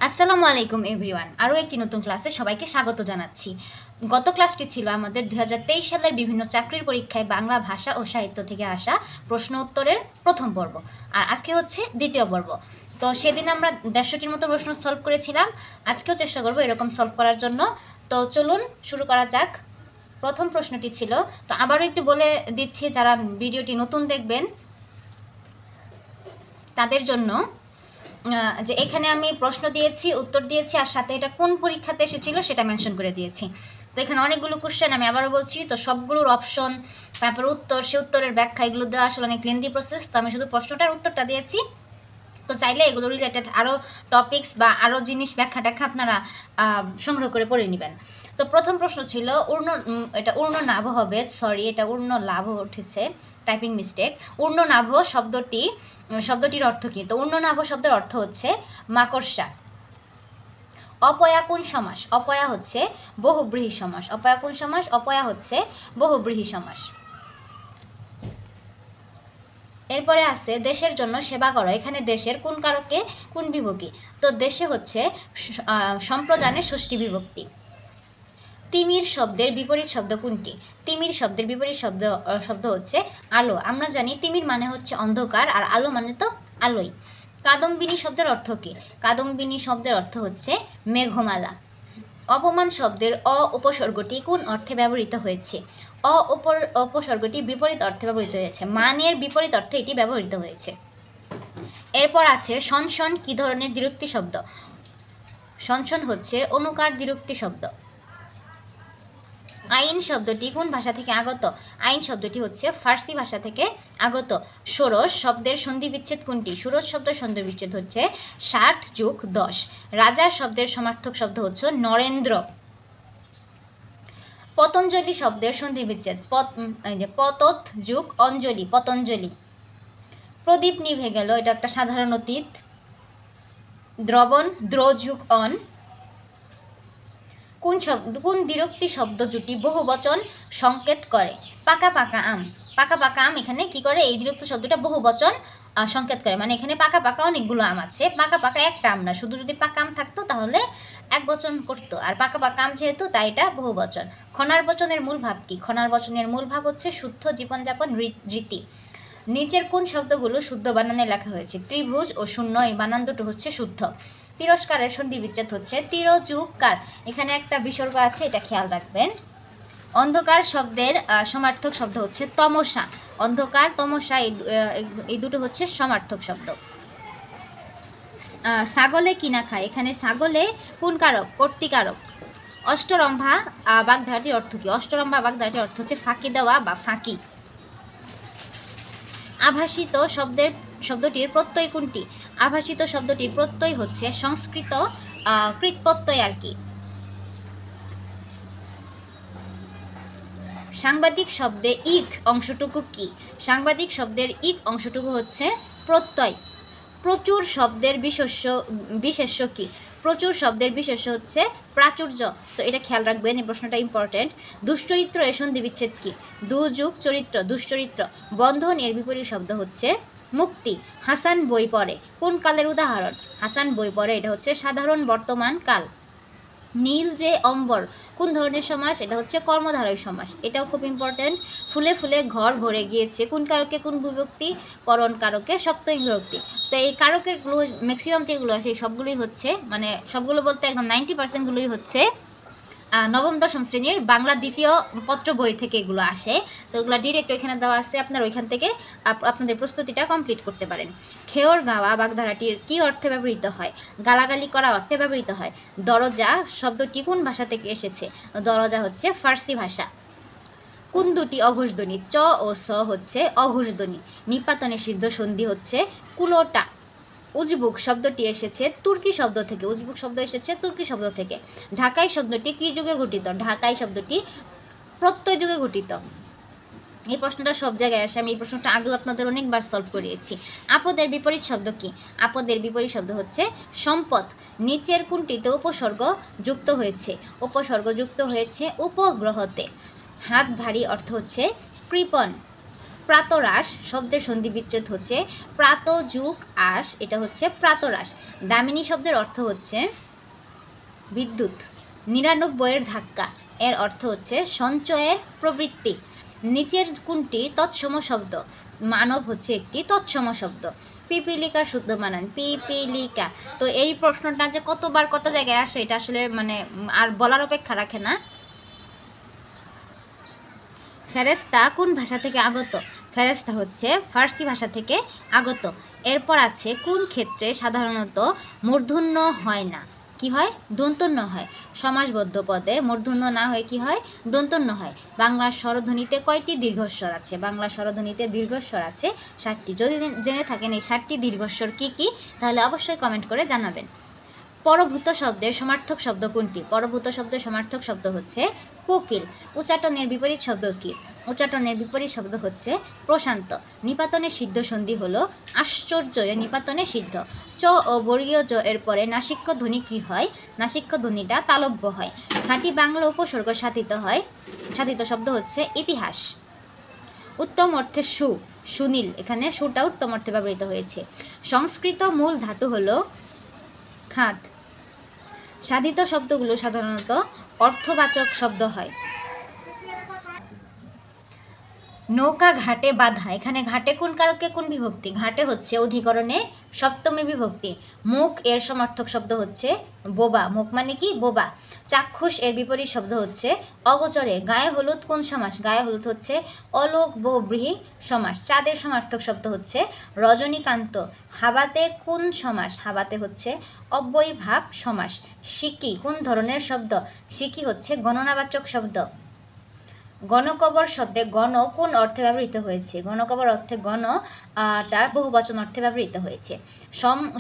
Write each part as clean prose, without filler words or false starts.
আসসালামু আলাইকুম এভরিওয়ান। আরও একটি নতুন ক্লাসে সবাইকে স্বাগত জানাচ্ছি। গত ক্লাসটি ছিল আমাদের 2023 সালের বিভিন্ন চাকরির পরীক্ষায় বাংলা ভাষা ও সাহিত্য থেকে আসা প্রশ্ন উত্তরের প্রথম পর্ব, আর আজকে হচ্ছে দ্বিতীয় পর্ব। তো সেদিন আমরা 150টির মতো প্রশ্ন সলভ করেছিলাম, আজকেও চেষ্টা করব এরকম সলভ করার জন্য। তো চলুন শুরু করা যাক। প্রথম প্রশ্নটি ছিল, তো আবারও একটু বলে দিচ্ছি যারা ভিডিওটি নতুন দেখবেন তাদের জন্য, যে এখানে আমি প্রশ্ন দিয়েছি, উত্তর দিয়েছি, আর সাথে এটা কোন পরীক্ষাতে এসেছিল সেটা মেনশন করে দিয়েছি। তো এখানে অনেকগুলো কোশ্চেন, আমি আবারও বলছি, তো সবগুলোর অপশন, তারপর উত্তর, সে উত্তরের ব্যাখ্যা, এগুলো দেওয়া আসলে অনেক লেন্দি প্রসেস। তো আমি শুধু প্রশ্নটার উত্তরটা দিয়েছি। তো চাইলে এগুলো রিলেটেড আরও টপিকস বা আরও জিনিস ব্যাখ্যা ট্যাখ্যা আপনারা সংগ্রহ করে পড়ে নেবেন। তো প্রথম প্রশ্ন ছিল এটা ঊর্ণনাভ হবে, সরি এটা ঊর্ণলাভ উঠেছে, টাইপিং মিস্টেক। ঊর্ণনাভ শব্দটির অর্থ কী? তো ঊর্ণনাভ শব্দের অর্থ হচ্ছে মাকড়সা। অপয়া কোন সমাস? অপয়া হচ্ছে বহুব্রীহি সমাস। অপয়া কোন সমাস? অপয়া হচ্ছে বহুব্রীহি সমাস। এরপরে আছে দেশের জন্য সেবা করো। এখানে দেশের কোন কারকে কোন বিভক্তি? তো দেশে হচ্ছে সম্প্রদানের ষষ্ঠী বিভক্তি। তিমির শব্দের বিপরীত শব্দ কোনটি? তিমির শব্দের বিপরীত শব্দ হচ্ছে আলো। আমরা জানি তিমির মানে হচ্ছে অন্ধকার, আর আলো মানে তো আলোই। কাদম্বিনী শব্দের অর্থ কী? কাদম্বিনী শব্দের অর্থ হচ্ছে মেঘমালা। অপমান শব্দের অ উপসর্গটি কোন অর্থে ব্যবহৃত হয়েছে? উপসর্গটি বিপরীত অর্থে ব্যবহৃত হয়েছে, মানের বিপরীত অর্থে এটি ব্যবহৃত হয়েছে। এরপর আছে সনসন কী ধরনের দ্বিরুক্তি শব্দ? সনসন হচ্ছে অনুকার দ্বিরুক্তি শব্দ। আইন শব্দটি কোন ভাষা থেকে আগত? আইন শব্দটি হচ্ছে ফার্সি ভাষা থেকে আগত। ষোড়শ শব্দের সন্ধিবিচ্ছেদ কোনটি? ষোড়শ শব্দের সন্ধিবিচ্ছেদ হচ্ছে 60+10। রাজা শব্দের সমার্থক শব্দ হচ্ছে নরেন্দ্র। পতঞ্জলি শব্দের সন্ধিবিচ্ছেদ পতত যুগ অঞ্জলি, পতঞ্জলি। প্রদীপ নিভে গেল, এটা একটা সাধারণ অতীত। দ্রবণ, দ্র যুগ অন। কোন দ্বিরুক্তি শব্দ জুটি বহুবচন সংকেত করে? পাকা পাকা আম। পাকা পাকা আম এখানে কি করে? এই দ্বিরুক্তি শব্দটা বহুবচন সংকেত করে, মানে এখানে পাকা পাকা অনেকগুলো আম আছে, পাকা পাকা একটা আম না। শুধু যদি পাকা আম থাকতো তাহলে এক বচন করতো, আর পাকা পাকা আম যেহেতু তাই এটা বহুবচন। খনার বচনের মূল ভাব কি? খনার বচনের মূল ভাব হচ্ছে শুদ্ধ জীবনযাপন রীতি। নিচের কোন শব্দগুলো শুদ্ধ বানানে লেখা হয়েছে? ত্রিভুজ ও শূন্য, এই বানান দুটো হচ্ছে শুদ্ধ। তিরস্কারের সন্ধিবিচ্ছেদ হচ্ছে তির যুগ কার। এখানে একটা বিসর্গ আছে, এটা খেয়াল রাখবেন। অন্ধকার শব্দের সমার্থক শব্দ হচ্ছে তমসা। অন্ধকার, তমসা এই দুটো হচ্ছে সমার্থক শব্দ। ছাগলে কিনা খায়। এখানে ছাগলে কোন কারক? কর্তৃকারক। অষ্টরম্ভা বাগধারাটির অর্থ কী? অষ্টরম্ভা বাগধারাটির অর্থ হচ্ছে ফাঁকি দেওয়া বা ফাঁকি। আভাসিত শব্দটির প্রত্যয় কোনটি? আভাসিত শব্দটির প্রত্যয় হচ্ছে সংস্কৃত কৃত প্রত্যয় আর কি। সাংবাদিক শব্দে ইক অংশটুকু কি? সাংবাদিক শব্দের ইক অংশটুকু হচ্ছে প্রত্যয়। প্রচুর শব্দের বিশেষ্য কি? প্রচুর শব্দের বিশেষ্য হচ্ছে প্রাচুর্য। তো এটা খেয়াল রাখবেন, এই প্রশ্নটা ইম্পর্টেন্ট। দুশ্চরিত্র এর সন্ধিবিচ্ছেদ কি? দুযুগ চরিত্র, দুশ্চরিত্র। বন্ধন এর বিপরীত শব্দ হচ্ছে মুক্তি। হাসান বই পড়ে কোন কালের উদাহরণ? হাসান বই পড়ে এটা হচ্ছে সাধারণ বর্তমান কাল। নীল যে অম্বর কোন ধরনের সমাস? এটা হচ্ছে কর্মধারয় সমাস, এটাও খুব ইম্পর্টেন্ট। ফুলে ফুলে ঘর ভরে গিয়েছে কোন কারকে কোন বিভক্তি? করণ কারকে সপ্তমী বিভক্তি। তো এই কারকেরগুলো ম্যাক্সিমাম যেগুলো আছে সবগুলোই হচ্ছে, মানে সবগুলো বলতে একদম 90%গুলোই হচ্ছে নবম দশম শ্রেণীর বাংলা দ্বিতীয় পত্র বই থেকে এগুলো আসে। তো এগুলো ডিরেক্ট ওইখানে দেওয়া আছে, আপনারা ওইখান থেকে আপনাদের প্রস্তুতিটা কমপ্লিট করতে পারেন। খেয়র গাওয়া বাগধারাটির কী অর্থে ব্যবহৃত হয়? গালাগালি করা অর্থে ব্যবহৃত হয়। দরজা শব্দটি কোন ভাষা থেকে এসেছে? দরজা হচ্ছে ফার্সি ভাষা। কোন দুটি অঘোষ ধ্বনি? চ ও স হচ্ছে অঘোষ ধ্বনি। নিপাতনে সিদ্ধ সন্ধি হচ্ছে কুলোটা। উজবুক শব্দটি এসেছে তুর্কি শব্দ থেকে। উজবুক শব্দ এসেছে তুর্কি শব্দ থেকে। ঢাকাই শব্দটি কী যুগে গঠিত? ঢাকাই শব্দটি প্রত্যয় যুগে গঠিত। এই প্রশ্নটা সব জায়গায় আসে, আমি এই প্রশ্নটা আগেও আপনাদের অনেকবার সলভ করিয়েছি। আপদের বিপরীত শব্দ কি? আপদের বিপরীত শব্দ হচ্ছে সম্পদ। নিচের কোনটিতে উপসর্গ যুক্ত হয়েছে? উপসর্গ যুক্ত হয়েছে উপগ্রহতে। হাত ভারী অর্থ হচ্ছে কৃপণ। প্রাতরাশ শব্দের সন্ধি বিচ্ছেদ হচ্ছে প্রাত যুগ আশ, এটা হচ্ছে প্রাতরাশ। দামিনী শব্দের অর্থ হচ্ছে বিদ্যুৎ। 99 ধাক্কা এর অর্থ হচ্ছে সঞ্চয়ের প্রবৃত্তি। নিচের কোনটি তৎসম শব্দ? মানব হচ্ছে একটি তৎসম শব্দ। পিপিলিকা শুদ্ধ বানান পিপিলিকা। তো এই প্রশ্নটা যে কতবার কত জায়গায় আসে এটা আসলে মানে আর বলার অপেক্ষা রাখে না। ফেরেস্তা কোন ভাষা থেকে আগত? ফেরেস্তা হচ্ছে ফার্সি ভাষা থেকে আগত। এরপর আছে কোন ক্ষেত্রে সাধারণত মূর্ধন্য হয় না? কি হয়? দন্তন্য হয়। সমাসবদ্ধ পদে মূর্ধন্য না হয় কি হয়? দন্তন্য হয়। বাংলা স্বরধ্বনিতে কয়টি দীর্ঘস্বর আছে? বাংলা স্বরধ্বনিতে দীর্ঘস্বর আছে 7টি। যদি জেনে থাকেন এই 7টি দীর্ঘস্বর কি কি, তাহলে অবশ্যই কমেন্ট করে জানাবেন। পরভূত শব্দের সমার্থক শব্দ কোনটি? পরভূত শব্দের সমার্থক শব্দ হচ্ছে কোকিল। উচ্চাটনের বিপরীত শব্দ কি? উচ্চাটনের বিপরীত শব্দ হচ্ছে প্রশান্ত। নিপাতনের সিদ্ধ সন্ধি হলো আশ্চর্য, নিপাতনে সিদ্ধ। চ ও বর্গীয় জ এর পরে নাসিক্য ধ্বনি কি হয়? নাসিক্য ধ্বনিটা তালব্য হয়। খাঁটি বাংলা উপসর্গ সাধিত হয়, সাধিত শব্দ হচ্ছে ইতিহাস। উত্তম অর্থে সুনীল, এখানে সুটা উত্তম অর্থে ব্যবহৃত হয়েছে। সংস্কৃত মূল ধাতু হলো খাদ। সাধিত শব্দগুলো সাধারণত অর্থবাচক শব্দ হয়। নৌকা ঘাটে বাঁধা, এখানে ঘাটে কোন কারকে কোন বিভক্তি? ঘাটে হচ্ছে অধিকরণে সপ্তমী বিভক্তি। মুখ এর সমার্থক শব্দ হচ্ছে বোবা। মুখ মানে কি? বোবা। চাক্ষুষ এর বিপরীত শব্দ হচ্ছে অগোচরে। গায়ে হলুদ কোন সমাস? গায়ে হলুদ হচ্ছে অলোক বহুব্রীহি সমাস। চাঁদের সমার্থক শব্দ হচ্ছে রজনীকান্ত। হাবাতে কোন সমাস? হাবাতে হচ্ছে অব্যয়ীভাব সমাস। সিকি কোন ধরনের শব্দ? সিকি হচ্ছে গণনাবাচক শব্দ। গণকবর শব্দে গণ কোন অর্থে ব্যবহৃত হয়েছে? গণকবর অর্থে গণ টা বহুবচন অর্থে ব্যবহৃত হয়েছে।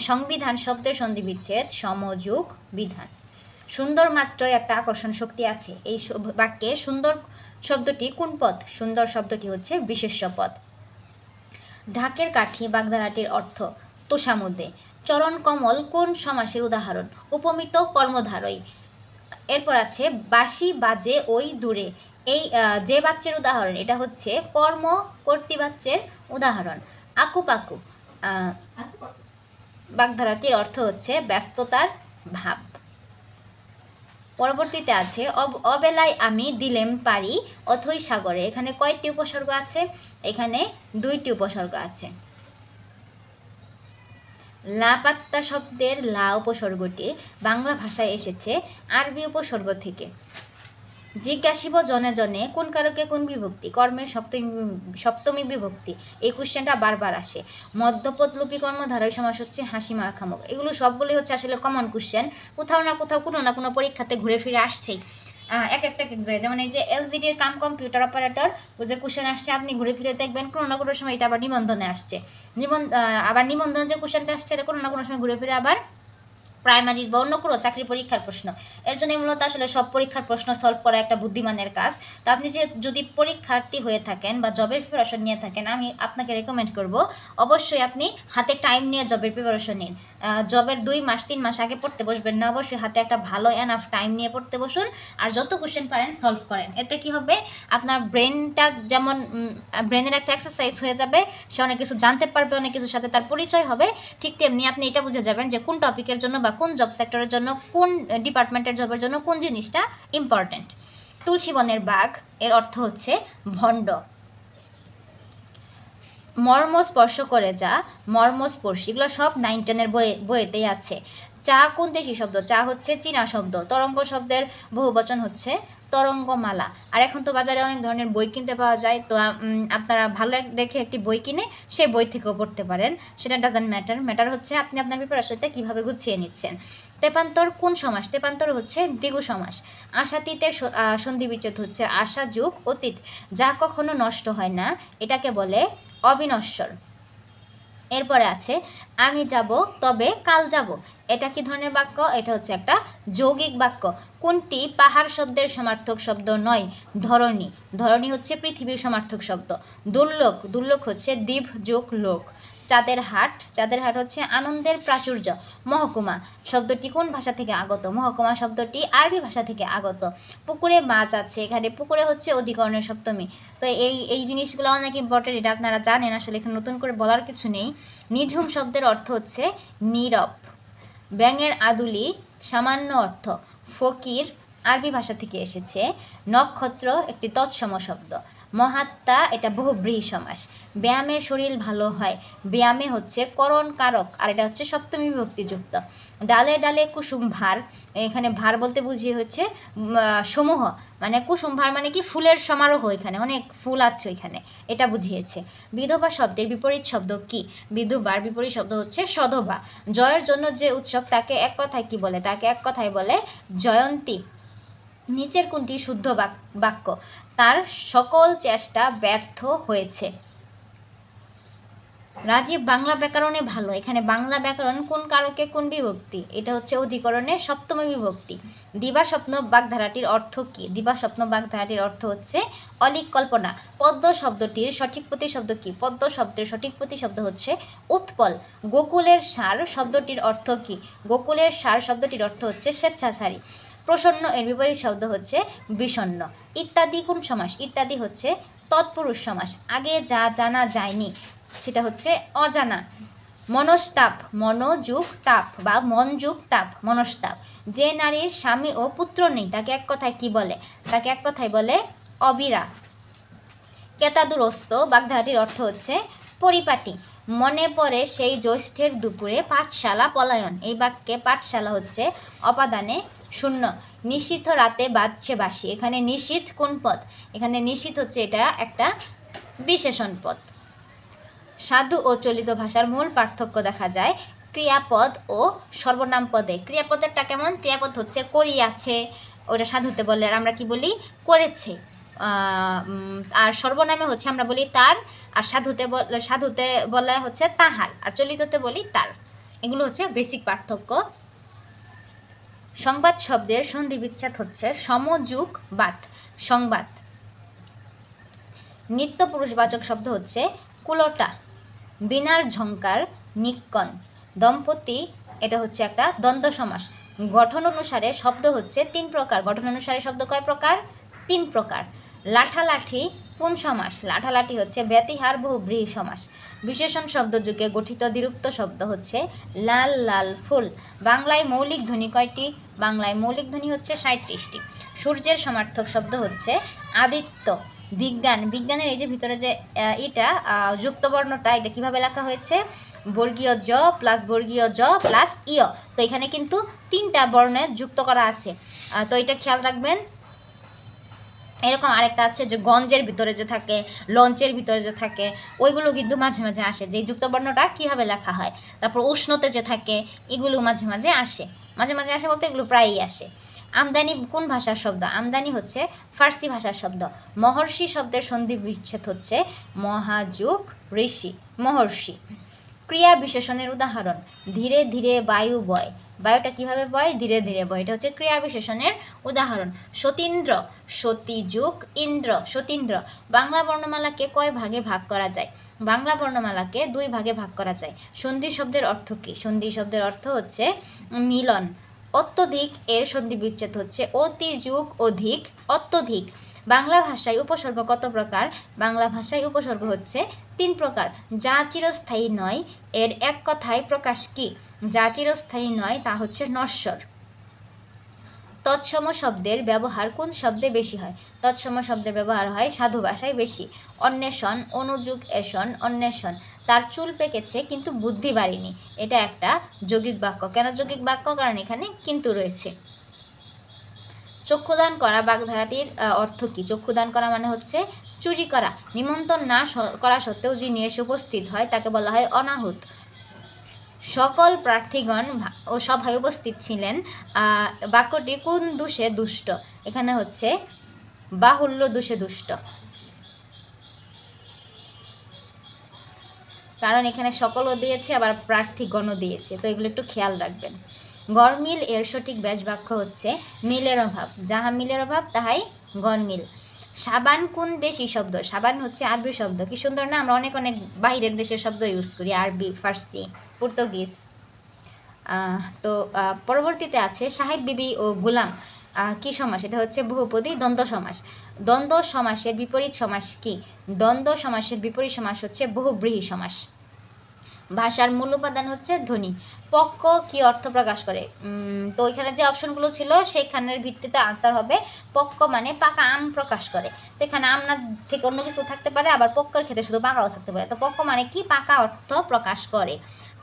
সংবিধান শব্দের সন্ধি বিচ্ছেদ সমযোগ বিধান। সুন্দর মাত্র একটা আকর্ষণ শক্তি আছে। এই বাক্যে সুন্দর শব্দটি কোন পদ? সুন্দর শব্দটি হচ্ছে বিশেষ্য পদ। ঢাকের কাঠি বাগধারাটির অর্থ তোষামুদে। চরণ কমল কোন সমাসের উদাহরণ? উপমিত কর্মধারয়। এরপর আছে বাঁশি বাজে ওই দূরে, এই যে বাচ্চের উদাহরণ, এটা হচ্ছে কর্ম কর্তৃবাচ্যের উদাহরণ। আকুপাকু বাগধারাটির অর্থ হচ্ছে ব্যস্ততার ভাব। পরবর্তীতে আছে অবেলায় আমি দিলেম পারি অথই সাগরে, এখানে কয়টি উপসর্গ আছে? এখানে 2টি উপসর্গ আছে। লাপাত্তা শব্দের লা উপসর্গটি বাংলা ভাষায় এসেছে আরবি উপসর্গ থেকে। জিজ্ঞাসিব জনে জনে কোন কারকে কোন বিভক্তি? কর্মের সপ্তমী বিভক্তি। এই কোশ্চেনটা বারবার আসে। মধ্যপদলোপী কর্মধারয় সমাস হচ্ছে হাসি মাখামুখ। এগুলো সবগুলোই হচ্ছে আসলে কমন কোশ্চেন, কোথাও না কোথাও কোনো না কোনো পরীক্ষাতে ঘুরে ফিরে আসছেই এক জায়গায়। যেমন এই যে এলজিডির কাম কম্পিউটার অপারেটর যে কোশ্চেন আসছে, আপনি ঘুরে ফিরে দেখবেন কোনো না কোনো সময় এটা আবার নিবন্ধনে আসছে। আবার নিবন্ধন যে কোশ্চেনটা আসছে এটা কোনো না কোনো সময় ঘুরে ফিরে আবার প্রাইমারির বা অন্য কোনো চাকরি পরীক্ষার প্রশ্ন। এর জন্য মূলত আসলে সব পরীক্ষার প্রশ্ন সলভ করা একটা বুদ্ধিমানের কাজ। তো আপনি যদি পরীক্ষার্থী হয়ে থাকেন বা জবের প্রিপারেশন নিয়ে থাকেন, আমি আপনাকে রেকমেন্ড করব অবশ্যই আপনি হাতে টাইম নিয়ে জবের প্রিপারেশন নিন। জবের 2 মাস 3 মাস আগে পড়তে বসবেন না, অবশ্যই হাতে একটা ভালো এনাফ টাইম নিয়ে পড়তে বসুন আর যত কোশ্চেন পারেন সলভ করেন। এতে কি হবে? আপনার ব্রেনটা যেমন ব্রেনের একটা এক্সারসাইজ হয়ে যাবে, সে অনেক কিছু জানতে পারবে, অনেক কিছুর সাথে তার পরিচয় হবে। ঠিক তেমনি আপনি এটা বুঝে যাবেন যে কোন টপিকের জন্য বা কোন জব সেক্টরের জন্য, কোন ডিপার্টমেন্টের জবের জন্য কোন জিনিসটা ইম্পর্ট্যান্ট। তুলসী বনের বাঘ এর অর্থ হচ্ছে ভণ্ড। মর্ম স্পর্শ করে যা মর্মস্পর্শী, এগুলো সব 9, 10 বইয়েতেই আছে। চা কোন দেশি শব্দ? চা হচ্ছে চীনা শব্দ। তরঙ্গ শব্দের বহুবচন হচ্ছে তরঙ্গমালা। আর এখন তো বাজারে অনেক ধরনের বই কিনতে পাওয়া যায়, তো আপনারা ভালো দেখে একটি বই কিনে সেই বই থেকেও পড়তে পারেন, সেটা ডাজন্ট ম্যাটার হচ্ছে আপনি আপনার প্রিপারেশনটা কীভাবে গুছিয়ে নিচ্ছেন। তেপান্তর কোন সমাস? তেপান্তর হচ্ছে দ্বিগু সমাস। আশাতীতের সন্ধি বিচ্ছেদ হচ্ছে আশা যুগ অতীত। যা কখনো নষ্ট হয় না এটাকে বলে অবিনশ্বর। এরপরে আছে আমি যাব তবে কাল যাব, এটা কি ধরনের বাক্য? এটা হচ্ছে একটা যৌগিক বাক্য। কোনটি পাহাড় শব্দের সমার্থক শব্দ নয়? ধরণী। ধরণী হচ্ছে পৃথিবীর সমার্থক শব্দ। দুর্লোক হচ্ছে দ্বীপ যোগ লোক। চাঁদের হাট, চাঁদের হাট হচ্ছে আনন্দের প্রাচুর্য। মহকুমা শব্দটি কোন ভাষা থেকে আগত? মহকুমা শব্দটি আরবি ভাষা থেকে আগত। পুকুরে মাছ আছে, এখানে পুকুরে হচ্ছে অধিকরণের সপ্তমী। তো এই জিনিসগুলো অনেক ইম্পর্টেন্ট, এটা আপনারা জানেন, আসলে এখানে নতুন করে বলার কিছু নেই। নিঝুম শব্দের অর্থ হচ্ছে নীরব। ব্যাঙের আদুলি সামান্য অর্থ। ফকির আরবি ভাষা থেকে এসেছে। নক্ষত্র একটি তৎসম শব্দ। মহাত্মা এটা বহুব্রীহি সমাস। ব্যায়ামে শরীর ভালো হয়, ব্যায়ামে হচ্ছে করণ কারক, আর এটা হচ্ছে সপ্তমী বিভক্তিযুক্ত। ডালে ডালে কুসুম ভার, এখানে ভার বলতে বুঝিয়ে হচ্ছে সমূহ, মানে কুসুম ভার মানে কি ফুলের সমারোহ, এখানে অনেক ফুল আছে ওইখানে, এটা বুঝিয়েছে। বিধবা শব্দের বিপরীত শব্দ কি? বিধবার বিপরীত শব্দ হচ্ছে সধবা। জয়ের জন্য যে উৎসব তাকে এক কথায় কি বলে? তাকে এক কথায় বলে জয়ন্তী। নিচের কোনটি শুদ্ধ বাক্য? তার সকল চেষ্টা ব্যর্থ হয়েছে। রাজীব বাংলা ব্যাকরণে ভালো, এখানে বাংলা ব্যাকরণ কোন কারকে কোন বিভক্তি? এটা হচ্ছে অধিকরণে সপ্তমী বিভক্তি। দিবাস্বপ্ন বাগধারাটির অর্থ কি? দিবাস্বপ্ন বাগধারাটির অর্থ হচ্ছে অলিক কল্পনা। পদ্ম শব্দটির সঠিক প্রতিশব্দ কি? পদ্ম শব্দের সঠিক প্রতিশব্দ হচ্ছে উৎপল। গোকুলের সার শব্দটির অর্থ কি? গোকুলের সার শব্দটির অর্থ হচ্ছে স্বেচ্ছাচারী। প্রসন্ন এর বিপরীত শব্দ হচ্ছে বিষণ্ণ। ইত্যাদি কোন সমাস? ইত্যাদি হচ্ছে তৎপুরুষ সমাস। আগে যা জানা যায়নি সেটা হচ্ছে অজানা। মনস্তাপ, মনোযোগ তাপ বা মনযোগ তাপ, মনস্তাপ। যে নারীর স্বামী ও পুত্র নেই তাকে এক কথায় কি বলে? তাকে এক কথায় বলে অবিরা। কেতাদুরস্ত বাগধারাটির অর্থ হচ্ছে পরিপাটি। মনে পড়ে সেই জ্যৈষ্ঠের দুপুরে পাঠশালা পলায়ন, এই বাক্যে পাঠশালা হচ্ছে অপাদানে শূন্য। নিশীথ রাতে বাজছে বাঁশি, এখানে নিশীথ কোন পদ? এখানে নিশীথ হচ্ছে এটা একটা বিশেষণ পদ। সাধু ও চলিত ভাষার মূল পার্থক্য দেখা যায় ক্রিয়াপদ ও সর্বনাম পদে। ক্রিয়াপদেরটা কেমন? ক্রিয়াপদ হচ্ছে করিয়াছে, ওটা সাধুতে বললে আর আমরা কি বলি? করেছে। আর সর্বনামে হচ্ছে আমরা বলি তার, আর সাধুতে বলা হচ্ছে তাহার, আর চলিততে বলি তার। এগুলো হচ্ছে বেসিক পার্থক্য। সংবাদ শব্দের সন্ধি বিচ্ছেদ হচ্ছে সমযুগ বাদ, সংবাদ। নিত্য পুরুষবাচক শব্দ হচ্ছে কুলটা। বিনার ঝংকার নিক্কন। দম্পতি এটা হচ্ছে একটা দ্বন্দ্ব সমাস। গঠন অনুসারে শব্দ হচ্ছে 3 প্রকার। গঠন অনুসারে শব্দ কয় প্রকার? 3 প্রকার। লাঠালাঠি কোন সমাস? লাঠালাঠি হচ্ছে ব্যতিহার বহুব্রীহি সমাস। বিশেষণ শব্দ যুগে গঠিত দ্বিরুক্ত শব্দ হচ্ছে লাল লাল ফুল। বাংলায় মৌলিক ধ্বনি কয়টি? বাংলায় মৌলিক ধ্বনি হচ্ছে 37টি। সূর্যের সমার্থক শব্দ হচ্ছে আদিত্য। বিজ্ঞান, বিজ্ঞানের এই যে ভিতরে যে এটা যুক্তবর্ণটা, এটা কিভাবে লেখা হয়েছে? বর্গীয় জ প্লাস বর্গীয় জ প্লাস ইয়। তো এখানে কিন্তু 3টা বর্ণে যুক্ত করা আছে, তো এটা খেয়াল রাখবেন। এরকম আরেকটা আছে যে গঞ্জের ভিতরে যে থাকে, লঞ্চের ভিতরে যে থাকে, ওইগুলো কিন্তু মাঝে মাঝে আসে, যে যুক্তবর্ণটা কীভাবে লেখা হয়। তারপর উষ্ণতে যে থাকে, এগুলো মাঝে মাঝে আসে। মাঝে মাঝে আসে বলতে এগুলো প্রায়ই আসে। আমদানি কোন ভাষার শব্দ? আমদানি হচ্ছে ফার্সি ভাষার শব্দ। মহর্ষি শব্দের সন্ধি বিচ্ছেদ হচ্ছে মহাযুগ ঋষি, মহর্ষি। ক্রিয়া বিশেষণের উদাহরণ ধীরে ধীরে বায়ু বয়। বায়ুটা কিভাবে বয়? ধীরে ধীরে বয়, এটা হচ্ছে ক্রিয়া বিশেষণের উদাহরণ। সতীন্দ্র, সতীযুগ ইন্দ্র, সতীন্দ্র। বাংলা বর্ণমালাকে কয় ভাগে ভাগ করা যায়? বাংলা বর্ণমালাকে 2 ভাগে ভাগ করা যায়। সন্ধি শব্দের অর্থ কী? সন্ধি শব্দের অর্থ হচ্ছে মিলন। অত্যধিক এর সন্ধি বিচ্ছেদ হচ্ছে অতি যুগ অধিক, অত্যধিক। বাংলা ভাষায় উপসর্গ কত প্রকার? বাংলা ভাষায় উপসর্গ হচ্ছে 3 প্রকার। যা চিরস্থায়ী নয় এর এক কথায় প্রকাশ কি? যা চিরস্থায়ী নয় তা হচ্ছে নশ্বর। তৎসম শব্দের ব্যবহার কোন শব্দে বেশি হয়? তৎসম শব্দের ব্যবহার হয় সাধু ভাষায় বেশি। অন্বেষণ, অনুযুগ এষণ, অন্বেষণ। তার চুল পেকেছে কিন্তু বুদ্ধি বাড়েনি, এটা একটা যৌগিক বাক্য। কেন যৌগিক বাক্য? কারণ এখানে কিন্তু রয়েছে। চক্ষুদান করা বাগধারাটির অর্থ কী? চক্ষুদান করা মানে হচ্ছে চুরি করা। নিমন্ত্রণ না করা সত্ত্বেও যিনি এসে উপস্থিত হয় তাকে বলা হয় অনাহুত। সকল প্রার্থীগণ ও সভায় উপস্থিত ছিলেন। বাক্যটি কোন দোষে দুষ্ট? এখানে হচ্ছে বাহুল্য দোষে দুষ্ট, কারণ এখানে সকলও দিয়েছে আবার প্রার্থীগণও দিয়েছে, তো এগুলো একটু খেয়াল রাখবেন। গড়মিল এর সঠিক ব্যাস বাক্য হচ্ছে মিলের অভাব। যাহা মিলের অভাব তাহাই গড়মিল। সাবান কোন দেশি শব্দ? সাবান হচ্ছে আরবি শব্দ। কি সুন্দর না? আমরা অনেক অনেক বাইরের দেশের শব্দ ইউজ করি, আরবি, ফার্সি, পর্তুগিজ। তো পরবর্তীতে আছে সাহেব, বিবি ও গোলাম কি সমাস? এটা হচ্ছে বহুপদী দ্বন্দ্ব সমাস। দ্বন্দ্ব সমাসের বিপরীত সমাস কি? দ্বন্দ্ব সমাসের বিপরীত সমাস হচ্ছে বহুব্রীহি সমাস। ভাষার মূল উপাদান হচ্ছে ধ্বনি। পক্ষ কি অর্থ প্রকাশ করে? তো এখানে যে অপশনগুলো ছিল সেখানের ভিত্তিতে আনসার হবে পক্ষ মানে পাকা আম প্রকাশ করে। তো এখানে আম না থেকে অন্য কিছু থাকতে পারে, আবার পক্ষের ক্ষেত্রে শুধু পাকাও থাকতে পারে। তো পক্ষ মানে কি? পাকা অর্থ প্রকাশ করে।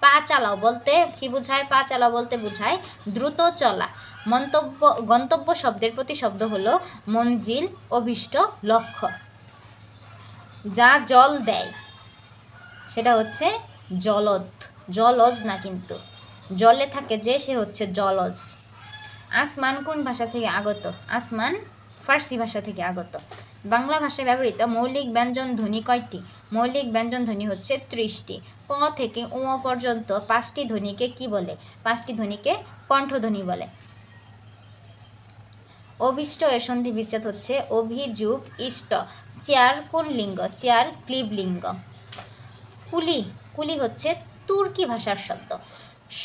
পা চালাও বলতে কি বোঝায়? পা চালাও বলতে বোঝায় দ্রুত চলা। গন্তব্য শব্দের প্রতিশব্দ হলো মঞ্জিল, অভীষ্ট, লক্ষ্য। যা জল দেয় সেটা হচ্ছে জলদ, জলজ না কিন্তু, জলে থাকে যে সে হচ্ছে জলজ। আসমান কোন ভাষা থেকে আগত? আসমান ফার্সি ভাষা থেকে আগত। বাংলা ভাষায় ব্যবহৃত মৌলিক ব্যঞ্জন ধ্বনি কয়টি? মৌলিক ব্যঞ্জন ধ্বনি হচ্ছে 30টি। ক থেকে উ পর্যন্ত 5টি ধ্বনিকে কি বলে? 5টি ধ্বনিকে কণ্ঠধ্বনি বলে। অভীষ্ট এর সন্ধি বিচ্ছেদ হচ্ছে অভিযোগ ইষ্ট। চেয়ার কোন লিঙ্গ? চেয়ার ক্লিব লিঙ্গ। কুলি, কুলি হচ্ছে তুর্কি ভাষার শব্দ।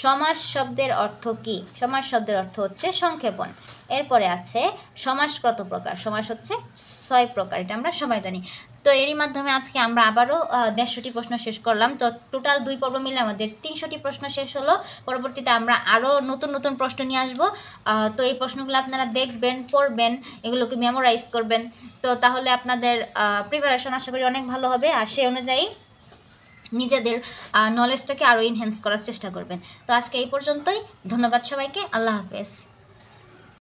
সমাস শব্দের অর্থ কি? সমাস শব্দের অর্থ হচ্ছে সংক্ষেপণ। এরপরে আছে সমাস কত প্রকার? সমাস হচ্ছে 6 প্রকার, এটা আমরা সবাই জানি। তো এরই মাধ্যমে আজকে আমরা আবারও 150টি প্রশ্ন শেষ করলাম। তো টোটাল 2 পর্ব মিলে আমাদের 300টি প্রশ্ন শেষ হলো। পরবর্তীতে আমরা আরও নতুন নতুন প্রশ্ন নিয়ে আসবো। তো এই প্রশ্নগুলো আপনারা দেখবেন, পড়বেন, এগুলোকে মেমোরাইজ করবেন। তো তাহলে আপনাদের প্রিপারেশন আশা করি অনেক ভালো হবে, আর সেই অনুযায়ী নিজেদের নলেজটাকে আরও এনহ্যান্স করার চেষ্টা করবেন। তো আজকে এই পর্যন্তই। ধন্যবাদ সবাইকে। আল্লাহ হাফেজ।